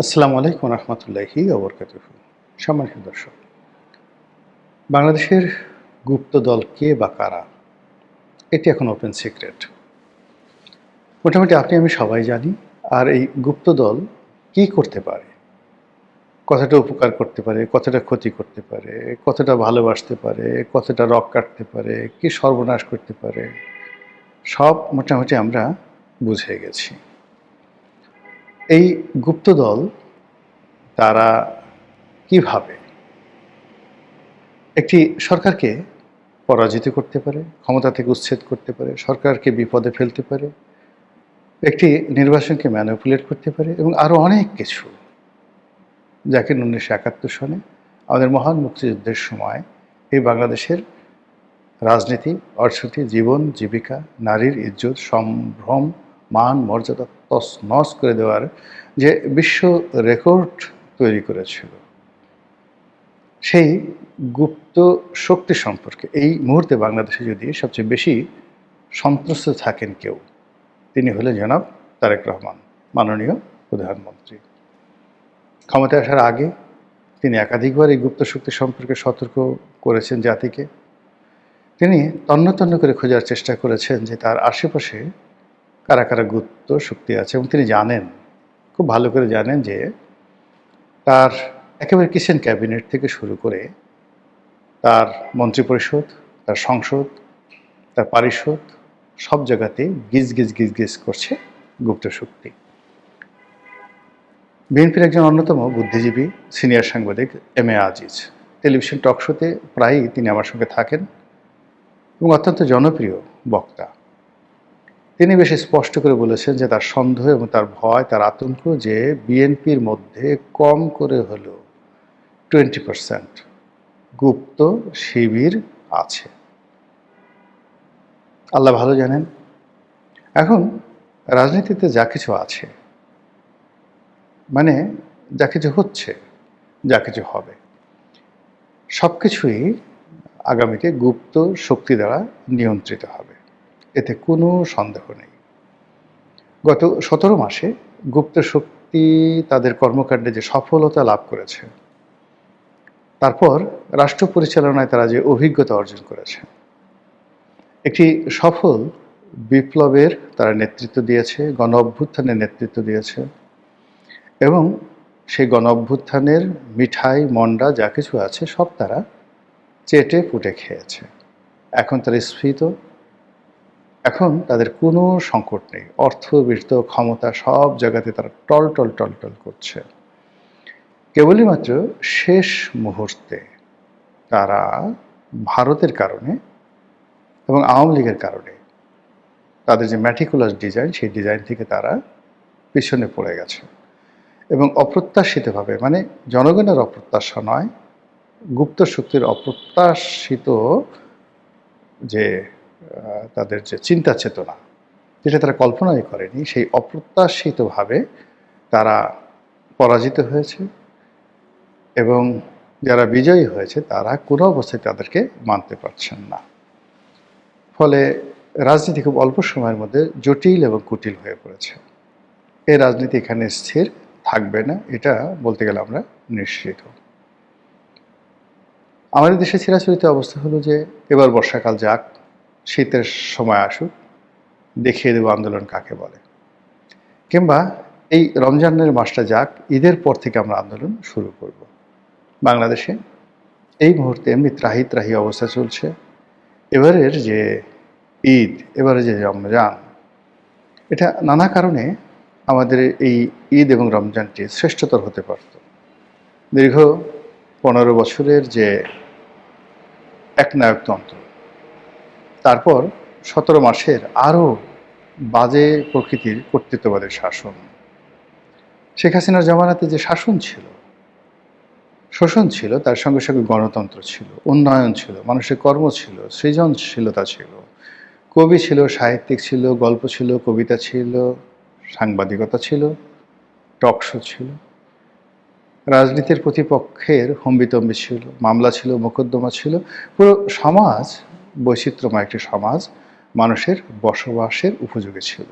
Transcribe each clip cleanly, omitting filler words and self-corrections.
আসসালামু আলাইকুম রহমতুল্লাহি ওবরকাতুহু। সম্মানিত দর্শক, বাংলাদেশের গুপ্তদল কে বা কারা, এটি এখন ওপেন সিক্রেট। মোটামুটি আপনি আমি সবাই জানি। আর এই গুপ্তদল কি করতে পারে, কতটা উপকার করতে পারে, কতটা ক্ষতি করতে পারে, কতটা ভালোবাসতে পারে, কতটা রগ কাটতে পারে, কি সর্বনাশ করতে পারে, সব মোটামুটি আমরা বুঝে গেছি। এই গুপ্তদল তারা কিভাবে একটি সরকারকে পরাজিত করতে পারে, ক্ষমতা থেকে উচ্ছেদ করতে পারে, সরকারকে বিপদে ফেলতে পারে, একটি নির্বাচনকে ম্যানিপুলেট করতে পারে এবং আরও অনেক কিছু, যাকে 1971 সনে আমাদের মহান মুক্তিযুদ্ধের সময় এই বাংলাদেশের রাজনীতি, অর্থনীতি, জীবন, জীবিকা, নারীর ইজ্জত, সম্ভ্রম, মান, মর্যাদা তছনছ করে দেওয়ার যে বিশ্ব রেকর্ড তৈরি করেছিল, সেই গুপ্ত শক্তি সম্পর্কে এই মুহূর্তে বাংলাদেশে যদি সবচেয়ে বেশি সন্ত্রস্ত থাকেন কেউ, তিনি হলেন জনাব তারেক রহমান, মাননীয় প্রধানমন্ত্রী। ক্ষমতায় আসার আগে তিনি একাধিকবার এই গুপ্ত শক্তি সম্পর্কে সতর্ক করেছেন জাতিকে। তিনি তন্ন তন্ন করে খোঁজার চেষ্টা করেছেন যে তার আশেপাশে কারা কারা গুপ্ত শক্তি আছে, এবং তিনি জানেন, খুব ভালো করে জানেন, যে তার একেবারে কিচেন ক্যাবিনেট থেকে শুরু করে তার মন্ত্রিপরিষদ, তার সংসদ, তার পারিষদ, সব জায়গাতে গিজ গিজ গিজ গিজ করছে গুপ্ত শক্তি। বিএনপির একজন অন্যতম বুদ্ধিজীবী সিনিয়র সাংবাদিক এম এ আজিজ টেলিভিশন টক শোতে প্রায়ই তিনি আমার সঙ্গে থাকেন এবং অত্যন্ত জনপ্রিয় বক্তা। তিনি বেশ স্পষ্ট করে বলেছেন যে তার সন্দেহ এবং তার ভয়, তার আতঙ্ক, যে বিএনপির মধ্যে কম করে হলেও 20% গুপ্ত শিবির আছে। আল্লাহ ভালো জানেন। এখন রাজনীতিতে যা কিছু আছে, মানে যা কিছু হচ্ছে, যা কিছু হবে, সব কিছুই আগামীতে গুপ্ত শক্তি দ্বারা নিয়ন্ত্রিত হবে, এতে কোনো সন্দেহ নেই। গত 17 মাসে গুপ্ত শক্তি তাদের কর্মকাণ্ডে যে সফলতা লাভ করেছে, তারপর রাষ্ট্র পরিচালনায় তারা যে অভিজ্ঞতা অর্জন করেছে, একটি সফল বিপ্লবের তারা নেতৃত্ব দিয়েছে, গণ অভ্যুত্থানের নেতৃত্ব দিয়েছে, এবং সেই গণ অভ্যুত্থানের মিঠাই মন্ডা যা কিছু আছে সব তারা চেটে পুটে খেয়েছে। এখন তারা স্ফীত, এখন তাদের কোনো সংকট নেই। অর্থ, বৃত্ত, ক্ষমতা সব জায়গাতে তারা টল টল টল টল করছে। কেবলই মাত্র শেষ মুহূর্তে তারা ভারতের কারণে এবং আওয়ামী লীগের কারণে তাদের যে ম্যাটিকুলাস ডিজাইন, সেই ডিজাইন থেকে তারা পিছনে পড়ে গেছে এবং অপ্রত্যাশিতভাবে, মানে জনগণের অপ্রত্যাশা নয়, গুপ্ত শক্তির অপ্রত্যাশিত যে তাদের যে চিন্তা চেতনা, যেটা তারা কল্পনাই করেনি, সেই অপ্রত্যাশিতভাবে তারা পরাজিত হয়েছে এবং যারা বিজয়ী হয়েছে তারা কোনো অবস্থায় তাদেরকে মানতে পারছেন না। ফলে রাজনীতি খুব অল্প সময়ের মধ্যে জটিল এবং কুটিল হয়ে পড়েছে। এই রাজনীতি এখানে স্থির থাকবে না, এটা বলতে গেলে আমরা নিশ্চিত। আমাদের দেশে চিরাচরিত অবস্থা হলো যে এবার বর্ষাকাল যাক, শীতের সময় আসুক, দেখিয়ে দেব আন্দোলন কাকে বলে, কিংবা এই রমজানের মাসটা যাক, ঈদের পর থেকে আমরা আন্দোলন শুরু করব। বাংলাদেশে এই মুহূর্তে এমনি ত্রাহি ত্রাহি অবস্থা চলছে। এবারের যে ঈদ, এবারে যে রমজান, এটা নানা কারণে আমাদের এই ঈদ এবং রমজানটি শ্রেষ্ঠতর হতে পারত। দীর্ঘ 15 বছরের যে একনায়কতন্ত্র, তারপর 17 মাসের আরও বাজে প্রকৃতির কর্তৃত্ববাদের শাসন, শেখ হাসিনার জামানাতে যে শাসন ছিল, শোষণ ছিল, তার সঙ্গে সঙ্গে গণতন্ত্র ছিল, উন্নয়ন ছিল, মানুষের কর্ম ছিল, সৃজনশীলতা ছিল, কবি ছিল, সাহিত্যিক ছিল, গল্প ছিল, কবিতা ছিল, সাংবাদিকতা ছিল, টক শো ছিল, রাজনীতির প্রতিপক্ষের হম্বিতম্বি ছিল, মামলা ছিল, মোকদ্দমা ছিল, পুরো সমাজ বৈচিত্র্যময় একটি সমাজ মানুষের বসবাসের উপযোগী ছিল।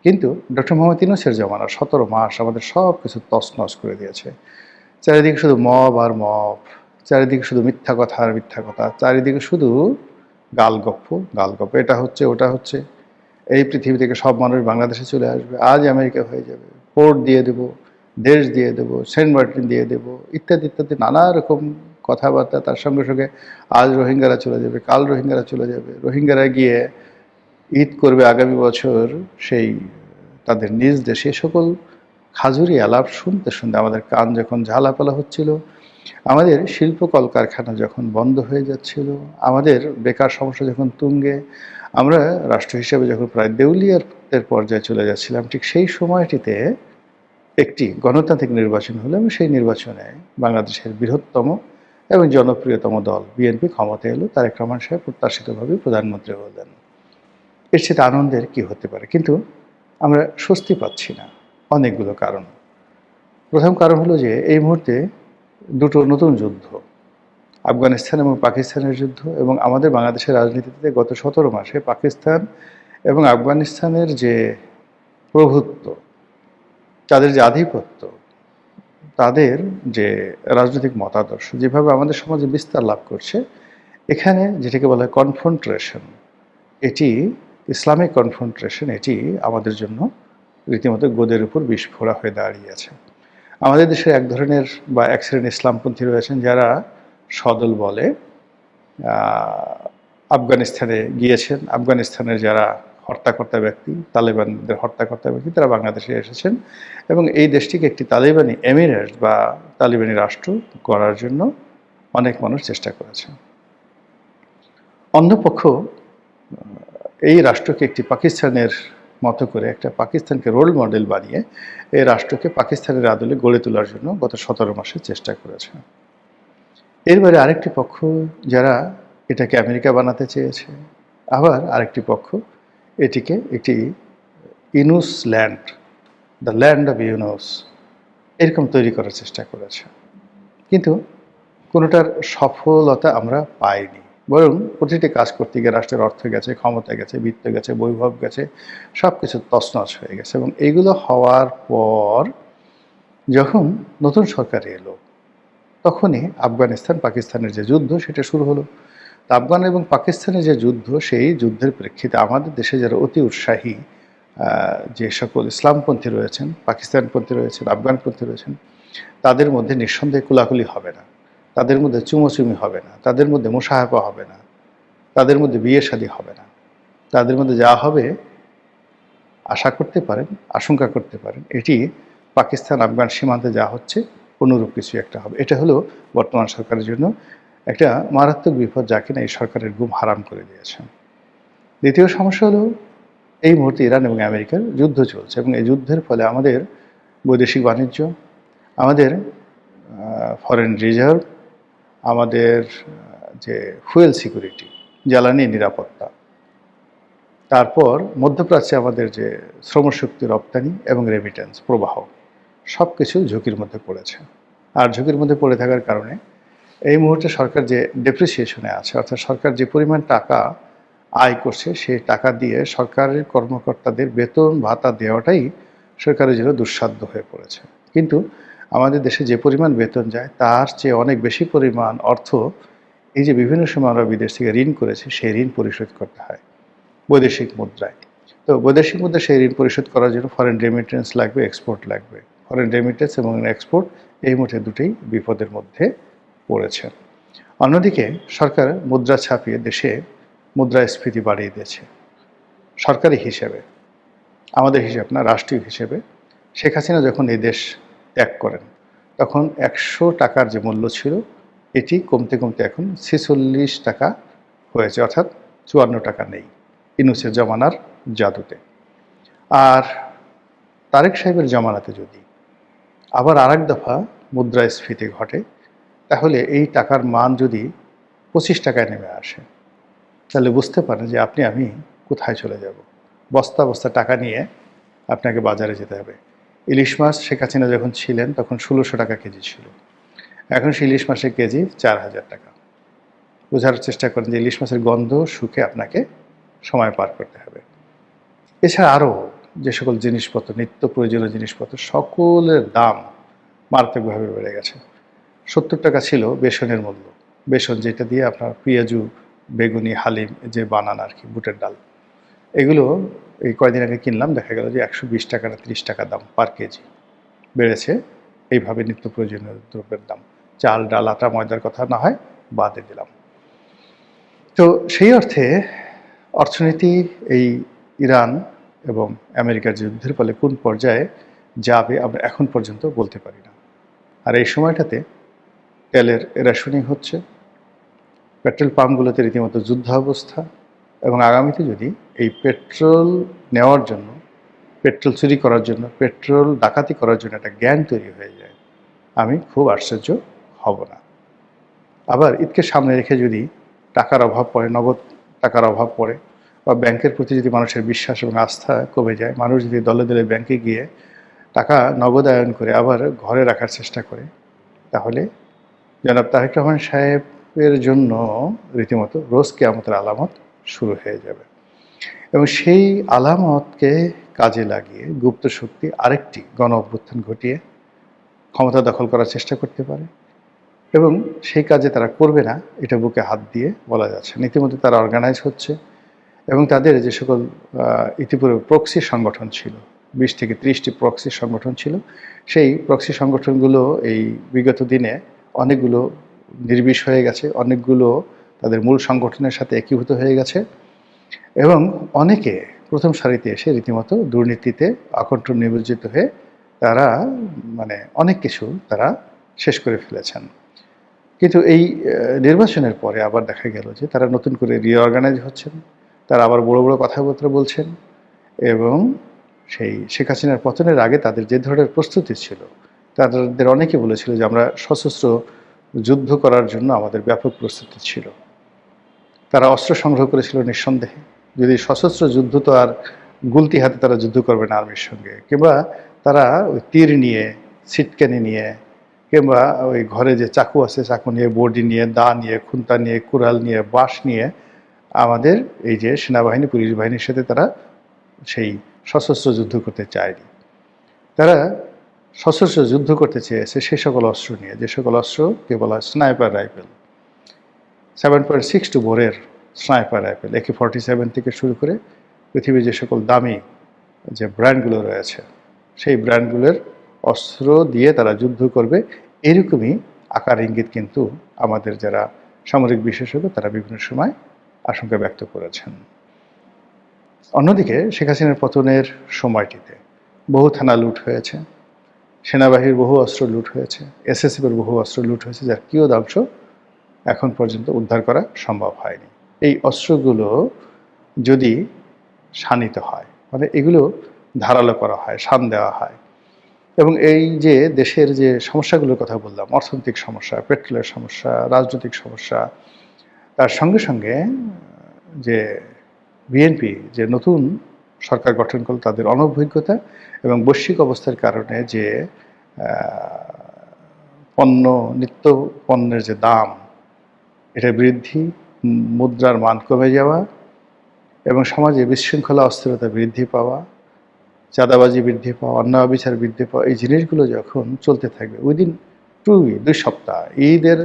কিন্তু ডক্টর মোহাম্মদ ইউনূসের জমানা 17 মাস আমাদের সব কিছু তছনছ করে দিয়েছে। চারিদিকে শুধু মব আর মব, চারিদিকে শুধু মিথ্যা কথা আর মিথ্যা কথা, চারিদিকে শুধু গালগপ্প গালগপ্প, এটা হচ্ছে ওটা হচ্ছে, এই পৃথিবী থেকে সব মানুষ বাংলাদেশে চলে আসবে, আজ আমেরিকা হয়ে যাবে, পোর্ট দিয়ে দেব, দেশ দিয়ে দেব, সেন্ট মার্টিন দিয়ে দেব, ইত্যাদি ইত্যাদি নানা রকম কথাবার্তা। তার সঙ্গে সঙ্গে আজ রোহিঙ্গারা চলে যাবে, কাল রোহিঙ্গারা চলে যাবে, রোহিঙ্গারা গিয়ে ঈদ করবে আগামী বছর সেই তাদের নিজ দেশে। সকল খাজুরি আলাপ শুনতে শুনতে আমাদের কান যখন ঝালাপালা হচ্ছিল, আমাদের শিল্প কলকারখানা যখন বন্ধ হয়ে যাচ্ছিল, আমাদের বেকার সমস্যা যখন তুঙ্গে, আমরা রাষ্ট্র হিসেবে যখন প্রায় দেউলিয়ার পর্যায়ে চলে যাচ্ছিলাম, ঠিক সেই সময়টিতে একটি গণতান্ত্রিক নির্বাচন হলো এবং সেই নির্বাচনে বাংলাদেশের বৃহত্তম এবং জনপ্রিয়তম দল বিএনপি ক্ষমতায় এলো। তারেক রহমান সাহেব প্রত্যাশিতভাবে প্রধানমন্ত্রী হলেন। এর চেয়ে আনন্দের কি হতে পারে? কিন্তু আমরা স্বস্তি পাচ্ছি না, অনেকগুলো কারণ। প্রথম কারণ হলো যে এই মুহূর্তে দুটো নতুন যুদ্ধ, আফগানিস্তান এবং পাকিস্তানের যুদ্ধ, এবং আমাদের বাংলাদেশের রাজনীতিতে গত 17 মাসে পাকিস্তান এবং আফগানিস্তানের যে প্রভুত্ব, তাদের যে আধিপত্য, তাদের যে রাজনৈতিক মতাদর্শ যেভাবে আমাদের সমাজে বিস্তার লাভ করছে, এখানে যেটাকে বলা হয় কনফ্রন্ট্রেশন, এটি ইসলামিক কনফ্রন্ট্রেশন, এটি আমাদের জন্য রীতিমতো গোদের উপর বিস্ফোরা হয়ে দাঁড়িয়েছে। আমাদের দেশে এক ধরনের বা এক শ্রেণীর ইসলামপন্থী রয়েছেন যারা সদল বলে আফগানিস্তানে গিয়েছেন, আফগানিস্তানের যারা হর্তাকর্তা ব্যক্তি, তালেবানদের হর্তাকর্তা ব্যক্তি, তারা বাংলাদেশে এসেছেন এবং এই দেশটিকে একটি তালেবানি এমিরেট বা তালেবানি রাষ্ট্র করার জন্য অনেক মানুষ চেষ্টা করেছেন। অন্যপক্ষ এই রাষ্ট্রকে একটি পাকিস্তানের মতো করে, একটা পাকিস্তানকে রোল মডেল বানিয়ে এই রাষ্ট্রকে পাকিস্তানের আদলে গড়ে তোলার জন্য গত 17 মাসে চেষ্টা করেছে। এর বাইরে আরেকটি পক্ষ যারা এটাকে আমেরিকা বানাতে চেয়েছে, আবার আরেকটি পক্ষ এটিকে একটি Yunus land, the land of Yunus, এরকম তৈরি করার চেষ্টা করেছে। কিন্তু কোনোটার সফলতা আমরা পাইনি, বরং প্রতিটি কাজ করতে গিয়ে রাষ্ট্রের অর্থ গেছে, ক্ষমতা গেছে, বিত্ত গেছে, বৈভব গেছে, সব কিছু তছনছ হয়ে গেছে। এবং এইগুলো হওয়ার পর যখন নতুন সরকার এলো, তখনই আফগানিস্তান পাকিস্তানের যে যুদ্ধ সেটা শুরু হলো। আফগান এবং পাকিস্তানের যে যুদ্ধ, সেই যুদ্ধের প্রেক্ষিতে আমাদের দেশে যারা অতি উৎসাহী যে সকল ইসলামপন্থী রয়েছেন, পাকিস্তানপন্থী রয়েছেন, আফগানপন্থী রয়েছেন, তাদের মধ্যে নিঃসন্দেহে কোলাকুলি হবে না, তাদের মধ্যে চুমোচুমি হবে না, তাদের মধ্যে মুসাহাফা হবে না, তাদের মধ্যে বিয়ে শাদী হবে না। তাদের মধ্যে যা হবে আশা করতে পারেন, আশঙ্কা করতে পারেন, এটি পাকিস্তান আফগান সীমান্তে যা হচ্ছে অনুরূপ কিছু একটা হবে। এটা হলো বর্তমান সরকারের জন্য একটা মারাত্মক বিপদ, যা কিনা এই সরকারের ঘুম হারাম করে দিয়েছে। দ্বিতীয় সমস্যা হলো এই মুহূর্তে ইরান এবং আমেরিকার যুদ্ধ চলছে এবং এই যুদ্ধের ফলে আমাদের বৈদেশিক বাণিজ্য, আমাদের ফরেন রিজার্ভ, আমাদের যে ফুয়েল সিকিউরিটি, জ্বালানি নিরাপত্তা, তারপর মধ্যপ্রাচ্যে আমাদের যে শ্রমশক্তি রপ্তানি এবং রেমিটেন্স প্রবাহ, সব কিছু ঝুঁকির মধ্যে পড়েছে। আর ঝুঁকির মধ্যে পড়ে থাকার কারণে এই মুহূর্তে সরকার যে ডেপ্রিসিয়েশনে আছে, অর্থাৎ সরকার যে পরিমাণ টাকা আয় করছে, সেই টাকা দিয়ে সরকারের কর্মকর্তাদের বেতন ভাতা দেওয়াটাই সরকারের জন্য দুঃসাধ্য হয়ে পড়েছে। কিন্তু আমাদের দেশে যে পরিমাণ বেতন যায়, তার চেয়ে অনেক বেশি পরিমাণ অর্থ এই যে বিভিন্ন সময় আমরা বিদেশ থেকে ঋণ করেছি, সেই ঋণ পরিশোধ করতে হয় বৈদেশিক মুদ্রায়। তো বৈদেশিক মুদ্রা সেই ঋণ পরিশোধ করার জন্য ফরেন রেমিটেন্স লাগবে, এক্সপোর্ট লাগবে। ফরেন রেমিটেন্স এবং এক্সপোর্ট এই মুহূর্তে দুটোই বিপদের মধ্যে পড়েছে। অন্যদিকে সরকার মুদ্রা ছাপিয়ে দেশে মুদ্রাস্ফীতি বাড়িয়ে দিয়েছে। সরকারি হিসেবে, আমাদের হিসাব না, রাষ্ট্রীয় হিসেবে শেখ হাসিনা যখন এই দেশ ত্যাগ করেন, তখন 100 টাকার যে মূল্য ছিল, এটি কমতে কমতে এখন 46 টাকা হয়েছে, অর্থাৎ 54 টাকা নেই ইউনূসের জমানার জাদুতে। আর তারেক সাহেবের জমানাতে যদি আবার আরেক দফা মুদ্রাস্ফীতি ঘটে, তাহলে এই টাকার মান যদি 25 টাকায় নেমে আসে, তাহলে বুঝতে পারেন যে আপনি আমি কোথায় চলে যাব। বস্তা বস্তা টাকা নিয়ে আপনাকে বাজারে যেতে হবে। ইলিশ মাছ শেখ হাসিনা যখন ছিলেন তখন 1600 টাকা কেজি ছিল, এখন সেই ইলিশ মাছের কেজি 4000 টাকা। বোঝার চেষ্টা করেন যে ইলিশ মাছের গন্ধ সুখে আপনাকে সময় পার করতে হবে। এছাড়া আরও যে সকল জিনিসপত্র, নিত্য প্রয়োজনীয় জিনিসপত্র, সকলের দাম মারাত্মকভাবে বেড়ে গেছে। 70 টাকা ছিল বেসনের মূল্য। বেসন যেটা দিয়ে আপনার পেঁয়াজু, বেগুনি, হালিম যে বানান আর কি, বুটের ডাল, এগুলো এই কয়দিন আগে কিনলাম, দেখা গেল যে 120 টাকা না 30 টাকা দাম পার কেজি বেড়েছে। এইভাবে নিত্য প্রয়োজনীয় দ্রব্যের দাম, চাল, ডাল, আটা, ময়দার কথা না হয় বাদে দিলাম। তো সেই অর্থে অর্থনীতি এই ইরান এবং আমেরিকার যুদ্ধের ফলে কোন পর্যায়ে যাবে আমরা এখন পর্যন্ত বলতে পারি না। আর এই সময়টাতে তেলের রেশনিং হচ্ছে, পেট্রোল পাম্পগুলোতে রীতিমতো যুদ্ধাবস্থা, এবং আগামীতে যদি এই পেট্রোল নেওয়ার জন্য, পেট্রোল চুরি করার জন্য, পেট্রোল ডাকাতি করার জন্য একটা জ্ঞান তৈরি হয়ে যায়, আমি খুব আশ্চর্য হব না। আবার ঈদকে সামনে রেখে যদি টাকার অভাব পড়ে, নগদ টাকার অভাব পড়ে, বা ব্যাংকের প্রতি যদি মানুষের বিশ্বাস এবং আস্থা কমে যায়, মানুষ যদি দলে দলে ব্যাংকে গিয়ে টাকা নগদায়ন করে আবার ঘরে রাখার চেষ্টা করে, তাহলে জনাব তারেক রহমান সাহেবের জন্য রীতিমতো রোজ কিয়ামতের আলামত শুরু হয়ে যাবে। এবং সেই আলামতকে কাজে লাগিয়ে গুপ্ত শক্তি আরেকটি গণ অভ্যুত্থান ঘটিয়ে ক্ষমতা দখল করার চেষ্টা করতে পারে, এবং সেই কাজে তারা করবে না এটা বুকে হাত দিয়ে বলা যাচ্ছে। ইতিমধ্যে তারা অর্গানাইজ হচ্ছে, এবং তাদের যে সকল ইতিপূর্বে প্রক্সি সংগঠন ছিল, 20 থেকে 30টি প্রক্সি সংগঠন ছিল, সেই প্রক্সি সংগঠনগুলো এই বিগত দিনে অনেকগুলো নির্বিষ হয়ে গেছে, অনেকগুলো তাদের মূল সংগঠনের সাথে একীভূত হয়ে গেছে, এবং অনেকে প্রথম সারিতে এসে রীতিমতো দুর্নীতিতে আকণ্ঠ নিমজ্জিত হয়ে তারা অনেক কিছু তারা শেষ করে ফেলেছেন। কিন্তু এই নির্বাচনের পরে আবার দেখা গেল যে তারা নতুন করে রিঅর্গানাইজ হচ্ছেন, তারা আবার বড় বড় কথাবার্তা বলছেন, এবং সেই শেখ হাসিনার পতনের আগে তাদের যে ধরনের প্রস্তুতি ছিল, তাদের অনেকে বলেছিল যে আমরা সশস্ত্র যুদ্ধ করার জন্য আমাদের ব্যাপক প্রস্তুতি ছিল। তারা অস্ত্র সংগ্রহ করেছিল নিঃসন্দেহে। যদি সশস্ত্র যুদ্ধ, তো আর গুলতি হাতে তারা যুদ্ধ করবে না আর্মির সঙ্গে, কিংবা তারা ওই তীর নিয়ে, ছিটকানি নিয়ে, কিংবা ওই ঘরে যে চাকু আছে চাকু নিয়ে, বডি নিয়ে, দা নিয়ে, খুন্তা নিয়ে, কুড়াল নিয়ে, বাঁশ নিয়ে আমাদের এই যে সেনাবাহিনী, পুলিশ বাহিনীর সাথে তারা সেই সশস্ত্র যুদ্ধ করতে চায়নি। তারা সশস্ত্র যুদ্ধ করতে চেয়েছে সে সকল অস্ত্র নিয়ে, যে সকল অস্ত্রকে বলা হয় স্নাইপার রাইফেল, 7.62 বোরের স্নাইপার রাইফেল, AK-47 থেকে শুরু করে পৃথিবীর যে সকল দামি যে ব্র্যান্ডগুলো রয়েছে, সেই ব্র্যান্ডগুলোর অস্ত্র দিয়ে তারা যুদ্ধ করবে, এরকমই আকার ইঙ্গিত কিন্তু আমাদের যারা সামরিক বিশেষজ্ঞ তারা বিভিন্ন সময় আশঙ্কা ব্যক্ত করেছেন। অন্যদিকে শেখ হাসিনার পতনের সময়টিতে বহু থানা লুট হয়েছে, সেনাবাহিনীর বহু অস্ত্র লুট হয়েছে, SSF-এর বহু অস্ত্র লুট হয়েছে, যার কিয়দাংশ এখন পর্যন্ত উদ্ধার করা সম্ভব হয়নি। এই অস্ত্রগুলো যদি শানিত হয়, এগুলো ধারালো করা হয়, শান দেওয়া হয়, এবং এই যে দেশের যে সমস্যাগুলোর কথা বললাম, অর্থনৈতিক সমস্যা, পেট্রোলের সমস্যা, রাজনৈতিক সমস্যা, তার সঙ্গে সঙ্গে যে বিএনপি যে নতুন সরকার গঠন করল, তাদের অনভিজ্ঞতা এবং বৈশ্বিক অবস্থার কারণে যে নিত্য পণ্যের যে দাম, এটা বৃদ্ধি, মুদ্রার মান কমে যাওয়া, এবং সমাজে বিশৃঙ্খলা, অস্থিরতা বৃদ্ধি পাওয়া, চাঁদাবাজি বৃদ্ধি পাওয়া, অন্যায় বিচার বৃদ্ধি পাওয়া, এই জিনিসগুলো যখন চলতে থাকবে উইদিন 2 সপ্তাহ, ঈদের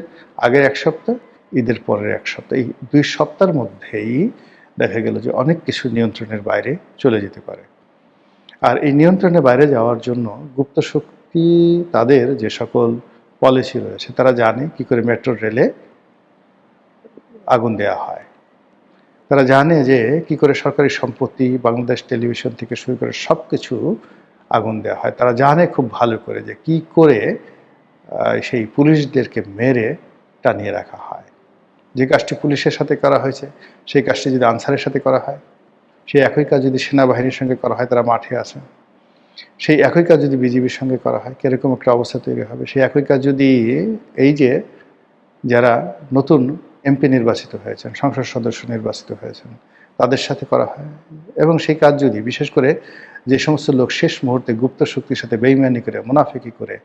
আগের 1 সপ্তাহ, ঈদের পরের 1 সপ্তাহ, এই 2 সপ্তাহের মধ্যেই দেখা গেল যে অনেক কিছু নিয়ন্ত্রণের বাইরে চলে যেতে পারে। আর এই নিয়ন্ত্রণের বাইরে যাওয়ার জন্য গুপ্ত শক্তি তাদের যে সকল পলিসি রয়েছে, তারা জানে কি করে মেট্রো রেলে আগুন দেওয়া হয়, তারা জানে যে কি করে সরকারি সম্পত্তি, বাংলাদেশ টেলিভিশন থেকে শুরু করে সব কিছু আগুন দেওয়া হয়, তারা জানে খুব ভালো করে যে কি করে সেই পুলিশদেরকে মেরে টানিয়ে রাখা হয়। যে কাজটি পুলিশের সাথে করা হয়েছে, সেই কাজটি যদি আনসারের সাথে করা হয়, সেই একই কাজ যদি সেনাবাহিনীর সঙ্গে করা হয়, তারা মাঠে আছে, সেই একই কাজ যদি বিজিবির সঙ্গে করা হয়, কীরকম একটা অবস্থা তৈরি হবে। সেই একই কাজ যদি এই যে যারা নতুন এমপি নির্বাচিত হয়েছেন, সংসদ সদস্য নির্বাচিত হয়েছেন, তাদের সাথে করা হয়, এবং সেই কাজ যদি বিশেষ করে যে সমস্ত লোক শেষ মুহূর্তে গুপ্ত শক্তির সাথে বেইমানি করে, মুনাফিকি করে,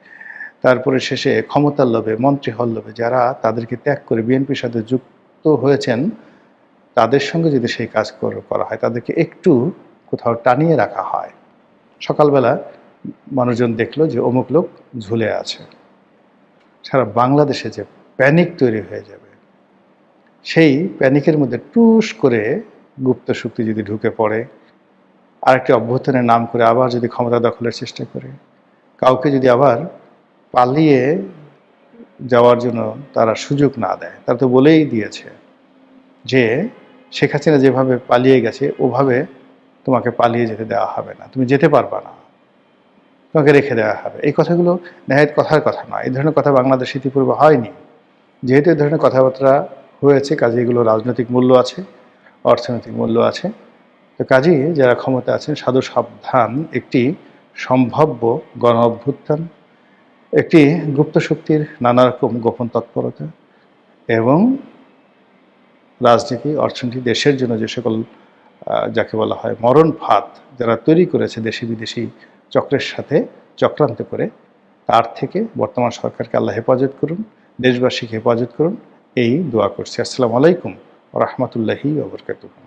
তারপরে শেষে ক্ষমতার লোভে, মন্ত্রী হল লোভে যারা তাদেরকে ত্যাগ করে বিএনপির সাথে যুক্ত হয়েছেন, তাদের সঙ্গে যদি সেই কাজ করা হয়, তাদেরকে একটু কোথাও টানিয়ে রাখা হয়, সকালবেলা মানুষজন দেখলো যে অমুক লোক ঝুলে আছে। সারা বাংলাদেশে যে প্যানিক তৈরি হয়ে যাবে, সেই প্যানিকের মধ্যে টুস করে গুপ্ত শক্তি যদি ঢুকে পড়ে, আরেকটি অভ্যুত্থানের নাম করে আবার যদি ক্ষমতা দখলের চেষ্টা করে, কাউকে যদি আবার পালিয়ে যাওয়ার জন্য তারা সুযোগ না দেয়। তারা তো বলেই দিয়েছে যে শেখ হাসিনা যেভাবে পালিয়ে গেছে ওভাবে তোমাকে পালিয়ে যেতে দেওয়া হবে না, তুমি যেতে পারবা না, তোমাকে রেখে দেওয়া হবে। এই কথাগুলো নেহায়েত কথার কথা নয়। এই ধরনের কথা বাংলাদেশ ইতিপূর্বে হয়নি। যেহেতু এই ধরনের কথাবার্তা হয়েছে, কাজে এগুলো রাজনৈতিক মূল্য আছে, অর্থনৈতিক মূল্য আছে। তো কাজেই যারা ক্ষমতা আছেন সাধু সাবধান, একটি সম্ভাব্য গণ অভ্যুত্থান, একটি গুপ্ত শক্তির নানা রকম গোপন তৎপরতা এবং রাজনীতি, অর্থনীতি, দেশের জন্য যে সকল যাকে বলা হয় মরণ ফাঁদ যারা তৈরি করেছে দেশি বিদেশি চক্রের সাথে চক্রান্ত করে, তার থেকে বর্তমান সরকারকে আল্লাহ হেফাজত করুন, দেশবাসীকে হেফাজত করুন, এই দোয়া করছি। আসসালামু আলাইকুম ওয়া রাহমাতুল্লাহি ওয়া বারাকাতুহু।